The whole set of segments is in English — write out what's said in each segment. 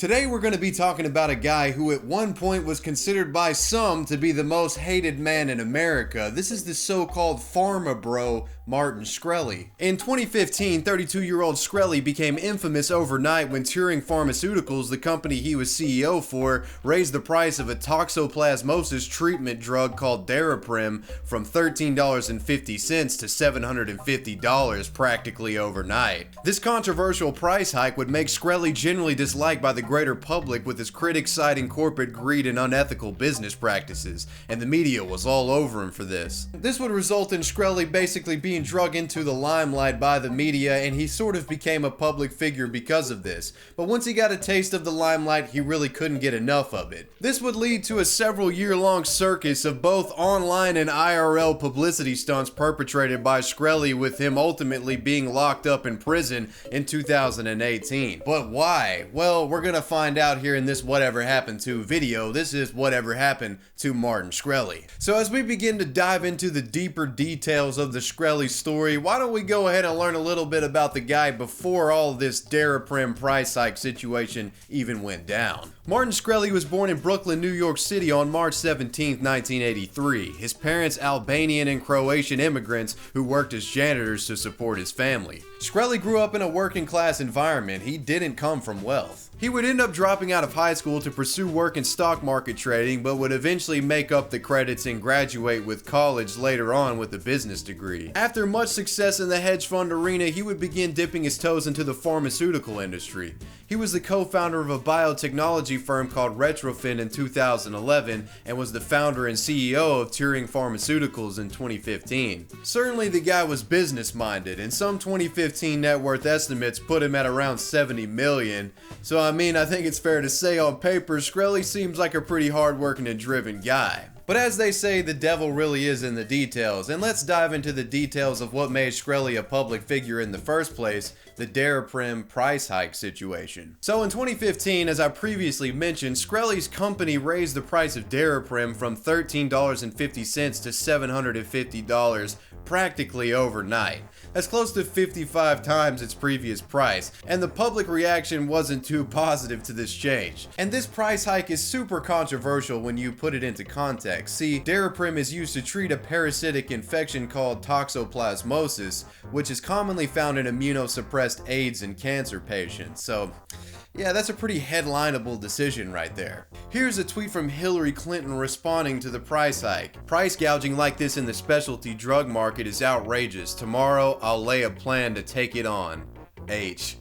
Today we're going to be talking about a guy who at one point was considered by some to be the most hated man in America. This is the so-called pharma bro, Martin Shkreli. In 2015, 32-year-old Shkreli became infamous overnight when Turing Pharmaceuticals, the company he was CEO for, raised the price of a toxoplasmosis treatment drug called Daraprim from $13.50 to $750 practically overnight. This controversial price hike would make Shkreli generally disliked by the greater public, with his critics citing corporate greed and unethical business practices, and the media was all over him for this. This would result in Shkreli basically being dragged into the limelight by the media, and he sort of became a public figure because of this. But once he got a taste of the limelight, he really couldn't get enough of it. This would lead to a several-year-long circus of both online and IRL publicity stunts perpetrated by Shkreli, with him ultimately being locked up in prison in 2018. But why? Well, we're gonna find out here in this Whatever Happened To video. This is Whatever Happened to Martin Shkreli. So as we begin to dive into the deeper details of the Shkreli story, why don't we go ahead and learn a little bit about the guy before all this Daraprim price hike situation even went down. Martin Shkreli was born in Brooklyn, New York City on March 17, 1983. His parents Albanian and Croatian immigrants who worked as janitors to support his family. Shkreli grew up in a working class environment. He didn't come from wealth. He would end up dropping out of high school to pursue work in stock market trading, but would eventually make up the credits and graduate with college later on with a business degree. After much success in the hedge fund arena, he would begin dipping his toes into the pharmaceutical industry. He was the co-founder of a biotechnology firm called Retrofin in 2011 and was the founder and CEO of Turing Pharmaceuticals in 2015. Certainly the guy was business-minded, and some 2015 net worth estimates put him at around $70 million. So I think it's fair to say on paper, Shkreli seems like a pretty hard-working and driven guy. But as they say, the devil really is in the details, and let's dive into the details of what made Shkreli a public figure in the first place, the Daraprim price hike situation. So in 2015, as I previously mentioned, Shkreli's company raised the price of Daraprim from $13.50 to $750 practically overnight. That's close to 55 times its previous price, and the public reaction wasn't too positive to this change. And this price hike is super controversial when you put it into context. See, Daraprim is used to treat a parasitic infection called toxoplasmosis, which is commonly found in immunosuppressed AIDS and cancer patients. So yeah, that's a pretty headlineable decision right there. Here's a tweet from Hillary Clinton responding to the price hike. "Price gouging like this in the specialty drug market is outrageous. Tomorrow, I'll lay a plan to take it on. H."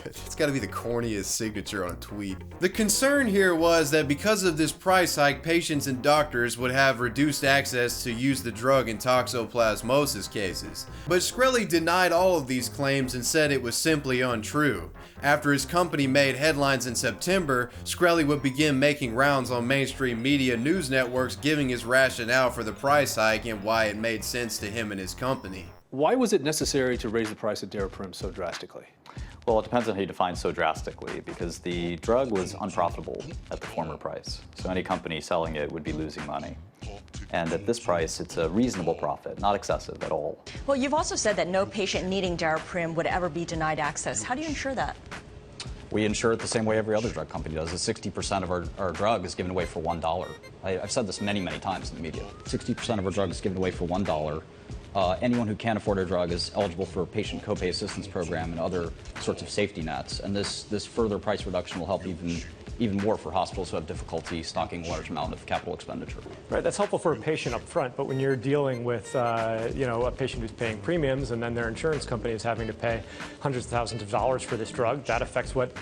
It's gotta be the corniest signature on a tweet. The concern here was that because of this price hike, patients and doctors would have reduced access to use the drug in toxoplasmosis cases. But Shkreli denied all of these claims and said it was simply untrue. After his company made headlines in September, Shkreli would begin making rounds on mainstream media news networks, giving his rationale for the price hike and why it made sense to him and his company. Why was it necessary to raise the price of Daraprim so drastically? Well, it depends on how you define so drastically, because the drug was unprofitable at the former price. So any company selling it would be losing money. And at this price, it's a reasonable profit, not excessive at all. Well, you've also said that no patient needing Daraprim would ever be denied access. How do you ensure that? We insure it the same way every other drug company does. 60% of our drug is given away for $1. I've said this many, many times in the media. 60% of our drug is given away for $1. Anyone who can't afford a drug is eligible for a patient copay assistance program and other sorts of safety nets. And this further price reduction will help even more for hospitals who have difficulty stocking a large amount of capital expenditure. Right, that's helpful for a patient up front, but when you're dealing with a patient who's paying premiums and then their insurance company is having to pay hundreds of thousands of dollars for this drug, that affects what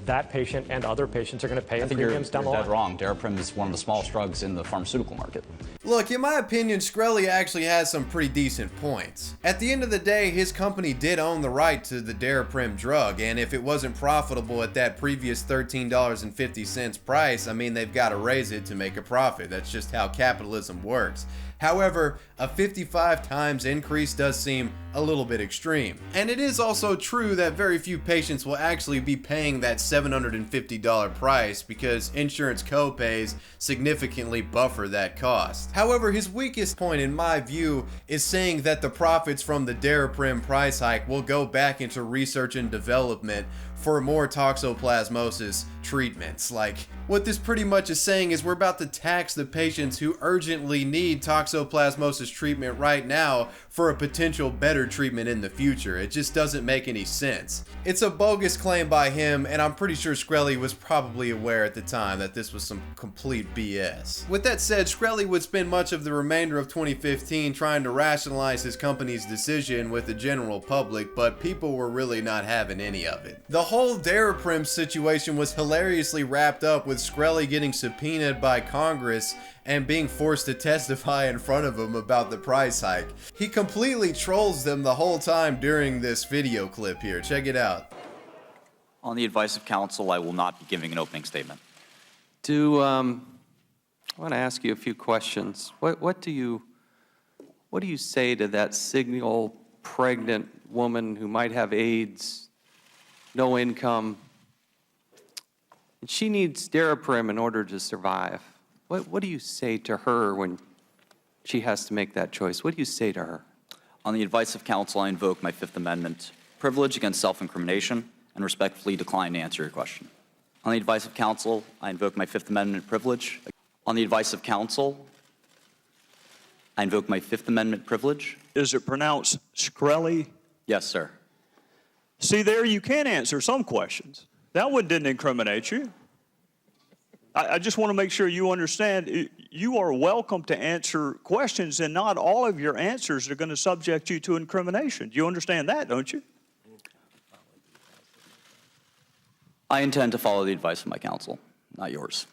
that patient and other patients are going to pay in premiums down the line. I think you're dead wrong. Daraprim is one of the smallest drugs in the pharmaceutical market. Look, in my opinion, Shkreli actually has some pretty decent points. At the end of the day, his company did own the right to the Daraprim drug, and if it wasn't profitable at that previous $13.50 price, they've got to raise it to make a profit. That's just how capitalism works. However, a 55 times increase does seem a little bit extreme. And it is also true that very few patients will actually be paying that $750 price because insurance copays significantly buffer that cost. However, his weakest point in my view is saying that the profits from the Daraprim price hike will go back into research and development for more toxoplasmosis treatments. Like, what this pretty much is saying is we're about to tax the patients who urgently need toxoplasmosis treatment right now for a potential better treatment in the future. It just doesn't make any sense. It's a bogus claim by him, and I'm pretty sure Shkreli was probably aware at the time that this was some complete BS. With that said, Shkreli would spend much of the remainder of 2015 trying to rationalize his company's decision with the general public, but people were really not having any of it. The whole Daraprim situation was hilariously wrapped up with Shkreli getting subpoenaed by Congress and being forced to testify in front of him about the price hike. He completely trolls them the whole time during this video clip here. Check it out. On the advice of counsel, I will not be giving an opening statement. I want to ask you a few questions. What do you say to that single pregnant woman who might have AIDS, no income, and she needs Daraprim in order to survive? What do you say to her when she has to make that choice? What do you say to her? On the advice of counsel, I invoke my Fifth Amendment privilege against self-incrimination and respectfully decline to answer your question. On the advice of counsel, I invoke my Fifth Amendment privilege. On the advice of counsel, I invoke my Fifth Amendment privilege. Is it pronounced Shkreli? Yes, sir. See, there you can answer some questions. That one didn't incriminate you. I just want to make sure you understand you are welcome to answer questions, and not all of your answers are going to subject you to incrimination. Do you understand that, don't you? I intend to follow the advice of my counsel, not yours.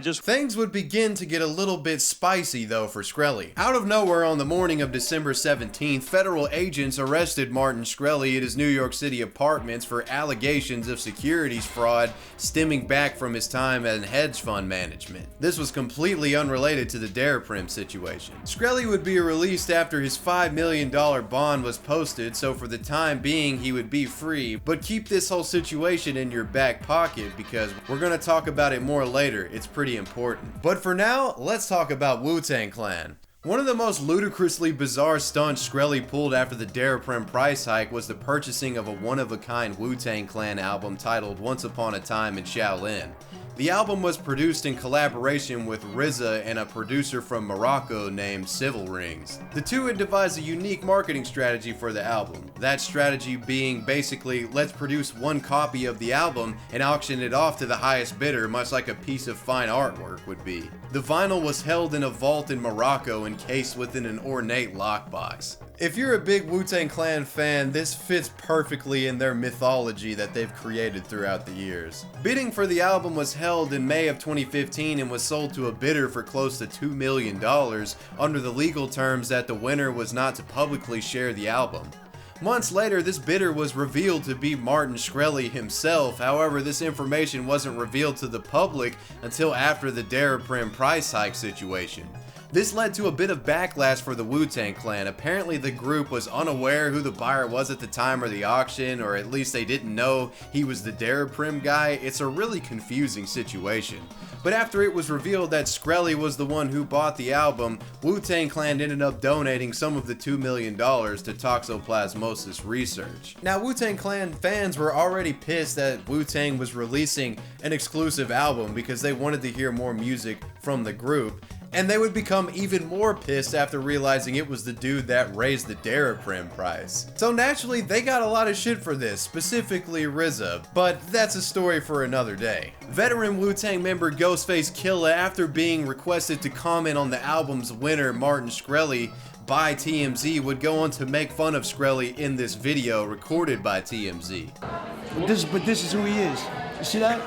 Things would begin to get a little bit spicy though for Shkreli. Out of nowhere on the morning of December 17th, federal agents arrested Martin Shkreli at his New York City apartments for allegations of securities fraud stemming back from his time in hedge fund management. This was completely unrelated to the Daraprim situation. Shkreli would be released after his $5 million bond was posted, so for the time being he would be free, but keep this whole situation in your back pocket because we're going to talk about it more later. It's pretty important. But for now, let's talk about Wu-Tang Clan. One of the most ludicrously bizarre stunts Shkreli pulled after the Daraprim price hike was the purchasing of a one-of-a-kind Wu-Tang Clan album titled Once Upon a Time in Shaolin. The album was produced in collaboration with RZA and a producer from Morocco named Civil Rings. The two had devised a unique marketing strategy for the album. That strategy being basically, let's produce one copy of the album and auction it off to the highest bidder, much like a piece of fine artwork would be. The vinyl was held in a vault in Morocco encased within an ornate lockbox. If you're a big Wu-Tang Clan fan, this fits perfectly in their mythology that they've created throughout the years. Bidding for the album was held in May of 2015 and was sold to a bidder for close to $2 million under the legal terms that the winner was not to publicly share the album. Months later, this bidder was revealed to be Martin Shkreli himself. However, this information wasn't revealed to the public until after the Daraprim price hike situation. This led to a bit of backlash for the Wu-Tang Clan. Apparently the group was unaware who the buyer was at the time of the auction, or at least they didn't know he was the Daraprim guy. It's a really confusing situation. But after it was revealed that Shkreli was the one who bought the album, Wu-Tang Clan ended up donating some of the $2 million to toxoplasmosis research. Now, Wu-Tang Clan fans were already pissed that Wu-Tang was releasing an exclusive album because they wanted to hear more music from the group. And they would become even more pissed after realizing it was the dude that raised the Daraprim price. So naturally, they got a lot of shit for this, specifically RZA, but that's a story for another day. Veteran Wu-Tang member Ghostface Killah, after being requested to comment on the album's winner, Martin Shkreli, by TMZ, would go on to make fun of Shkreli in this video recorded by TMZ. But this is who he is. You see that?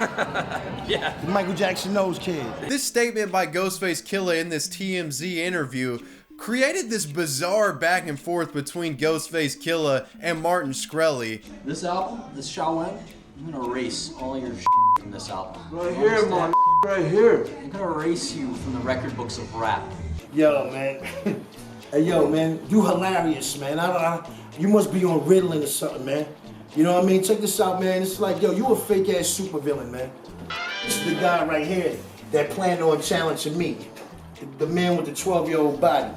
Yeah. The Michael Jackson nose kid. This statement by Ghostface Killah in this TMZ interview created this bizarre back and forth between Ghostface Killah and Martin Shkreli. This album, this Shaolin, I'm gonna erase all your from this album. Right here, man. Right here. I'm gonna erase you from the record books of rap. Yo, man. Hey, yo, man. You hilarious, man. You must be on Ritalin or something, man. You know what I mean? Check this out, man. It's like, yo, you a fake-ass supervillain, man. This is the guy right here that planned on challenging me. The man with the 12-year-old body.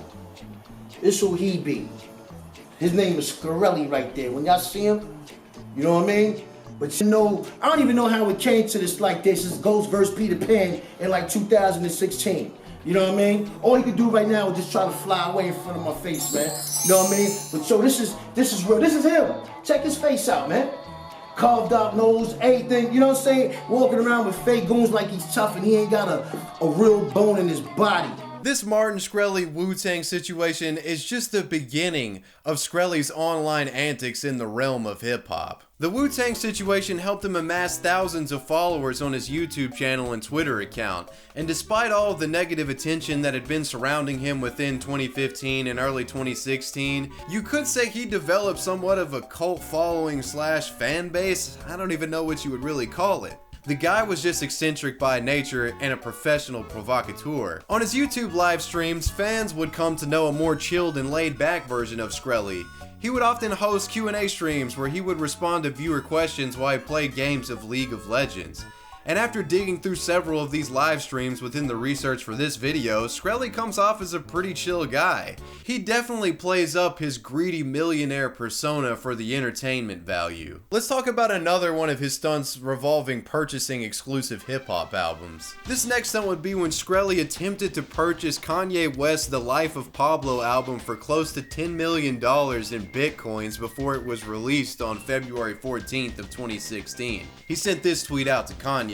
This who he be. His name is Shrkeli right there. When y'all see him, you know what I mean? But you know, I don't even know how it came to this like this. It's Ghost versus Peter Pan in like 2016. You know what I mean? All he could do right now is just try to fly away in front of my face, man. You know what I mean? But so this is real. This is him. Check his face out, man. Carved out nose, everything. You know what I'm saying? Walking around with fake goons like he's tough and he ain't got a real bone in his body. This Martin Shkreli Wu-Tang situation is just the beginning of Shkreli's online antics in the realm of hip-hop. The Wu-Tang situation helped him amass thousands of followers on his YouTube channel and Twitter account, and despite all of the negative attention that had been surrounding him within 2015 and early 2016, you could say he developed somewhat of a cult following / fan base. I don't even know what you would really call it. The guy was just eccentric by nature and a professional provocateur. On his YouTube live streams, fans would come to know a more chilled and laid-back version of Shkreli. He would often host Q&A streams where he would respond to viewer questions while he played games of League of Legends. And after digging through several of these live streams within the research for this video, Shkreli comes off as a pretty chill guy. He definitely plays up his greedy millionaire persona for the entertainment value. Let's talk about another one of his stunts revolving purchasing exclusive hip-hop albums. This next stunt would be when Shkreli attempted to purchase Kanye West's The Life of Pablo album for close to $10 million in Bitcoins before it was released on February 14th of 2016. He sent this tweet out to Kanye.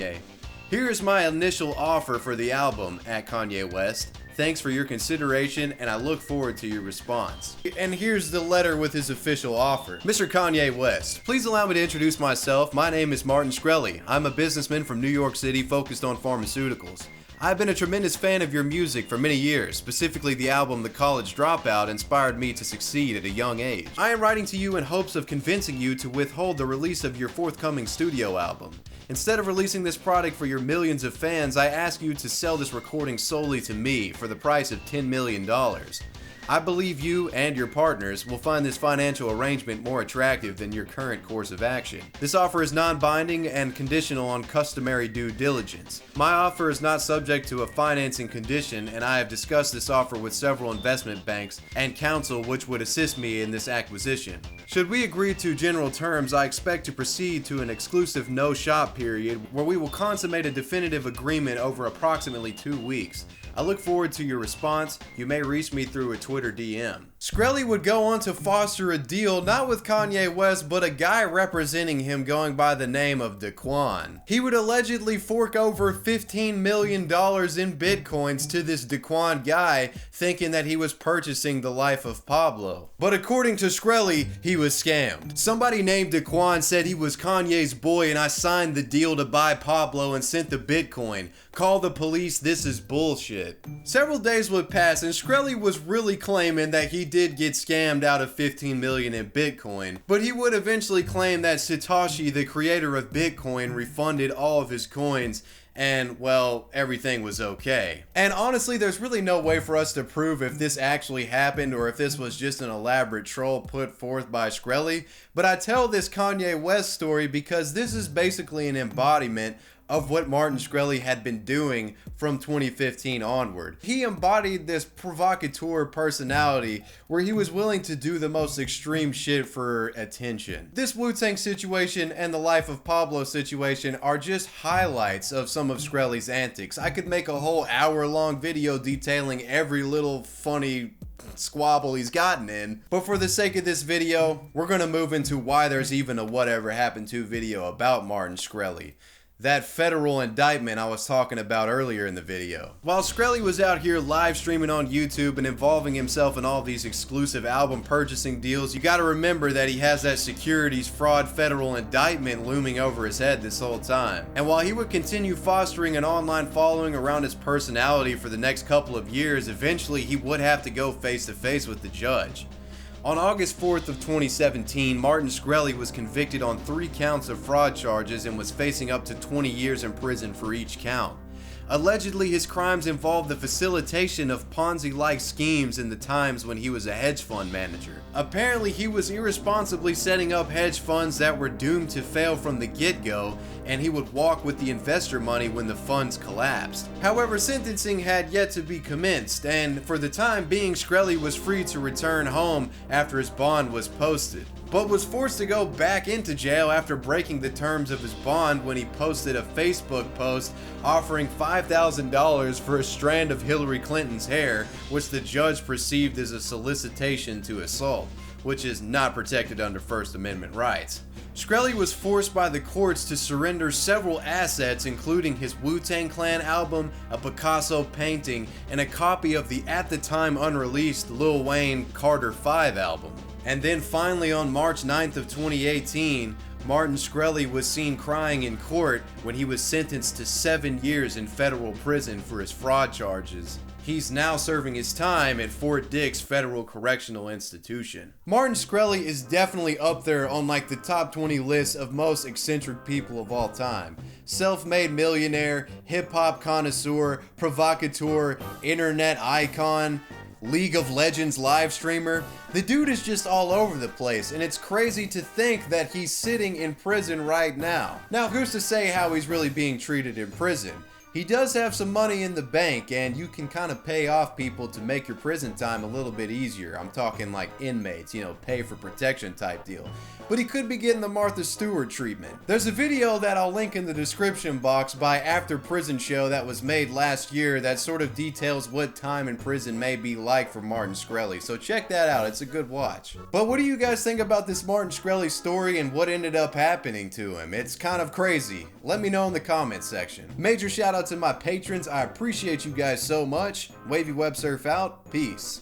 "Here is my initial offer for the album, at Kanye West. Thanks for your consideration and I look forward to your response." And here's the letter with his official offer. "Mr. Kanye West, please allow me to introduce myself. My name is Martin Shkreli. I'm a businessman from New York City focused on pharmaceuticals. I've been a tremendous fan of your music for many years, specifically the album The College Dropout inspired me to succeed at a young age. I am writing to you in hopes of convincing you to withhold the release of your forthcoming studio album. Instead of releasing this product for your millions of fans, I ask you to sell this recording solely to me for the price of $10 million. I believe you and your partners will find this financial arrangement more attractive than your current course of action. This offer is non-binding and conditional on customary due diligence. My offer is not subject to a financing condition, and I have discussed this offer with several investment banks and counsel which would assist me in this acquisition. Should we agree to general terms, I expect to proceed to an exclusive no-shop period where we will consummate a definitive agreement over approximately 2 weeks. I look forward to your response. You may reach me through a Twitter DM." Shkreli would go on to foster a deal not with Kanye West, but a guy representing him going by the name of Daquan. He would allegedly fork over $15 million in Bitcoins to this Daquan guy, thinking that he was purchasing the life of Pablo. But according to Shkreli, he was scammed. Somebody named Daquan said he was Kanye's boy and I signed the deal to buy Pablo and sent the Bitcoin. Call the police, this is bullshit. Several days would pass and Shkreli was really claiming that he did get scammed out of $15 million in Bitcoin, but he would eventually claim that Satoshi, the creator of Bitcoin, refunded all of his coins and, well, everything was okay. And honestly, there's really no way for us to prove if this actually happened or if this was just an elaborate troll put forth by Shkreli, but I tell this Kanye West story because this is basically an embodiment of what Martin Shkreli had been doing from 2015 onward. He embodied this provocateur personality where he was willing to do the most extreme shit for attention. This Wu-Tang situation and the Life of Pablo situation are just highlights of some of Shkreli's antics. I could make a whole hour-long video detailing every little funny squabble he's gotten in, but for the sake of this video, we're gonna move into why there's even a Whatever Happened To video about Martin Shkreli. That federal indictment I was talking about earlier in the video. While Shkreli was out here live streaming on YouTube and involving himself in all these exclusive album purchasing deals, you gotta remember that he has that securities fraud federal indictment looming over his head this whole time. And while he would continue fostering an online following around his personality for the next couple of years, eventually he would have to go face to face with the judge. On August 4th of 2017, Martin Shkreli was convicted on 3 counts of fraud charges and was facing up to 20 years in prison for each count. Allegedly, his crimes involved the facilitation of Ponzi-like schemes in the times when he was a hedge fund manager. Apparently, he was irresponsibly setting up hedge funds that were doomed to fail from the get-go, and he would walk with the investor money when the funds collapsed. However, sentencing had yet to be commenced, and for the time being, Shkreli was free to return home after his bond was posted. but was forced to go back into jail after breaking the terms of his bond when he posted a Facebook post offering $5,000 for a strand of Hillary Clinton's hair, which the judge perceived as a solicitation to assault, which is not protected under First Amendment rights. Shkreli was forced by the courts to surrender several assets, including his Wu-Tang Clan album, a Picasso painting, and a copy of the at the time unreleased Lil Wayne Carter 5 album. And then finally on March 9th of 2018, Martin Shkreli was seen crying in court when he was sentenced to 7 years in federal prison for his fraud charges. He's now serving his time at Fort Dix Federal Correctional Institution. Martin Shkreli is definitely up there on like the top 20 list of most eccentric people of all time. Self-made millionaire, hip-hop connoisseur, provocateur, internet icon, League of Legends live streamer. The dude is just all over the place, and it's crazy to think that he's sitting in prison right now. Now, who's to say how he's really being treated in prison? He does have some money in the bank, and you can kind of pay off people to make your prison time a little bit easier. I'm talking like inmates, you know, pay for protection type deal. But he could be getting the Martha Stewart treatment. There's a video that I'll link in the description box by After Prison Show that was made last year that sort of details what time in prison may be like for Martin Shkreli, so check that out, it's a good watch. But what do you guys think about this Martin Shkreli story and what ended up happening to him? It's kind of crazy. Let me know in the comments section. Major shout out to my patrons, I appreciate you guys so much. Wavy Web Surf out, peace.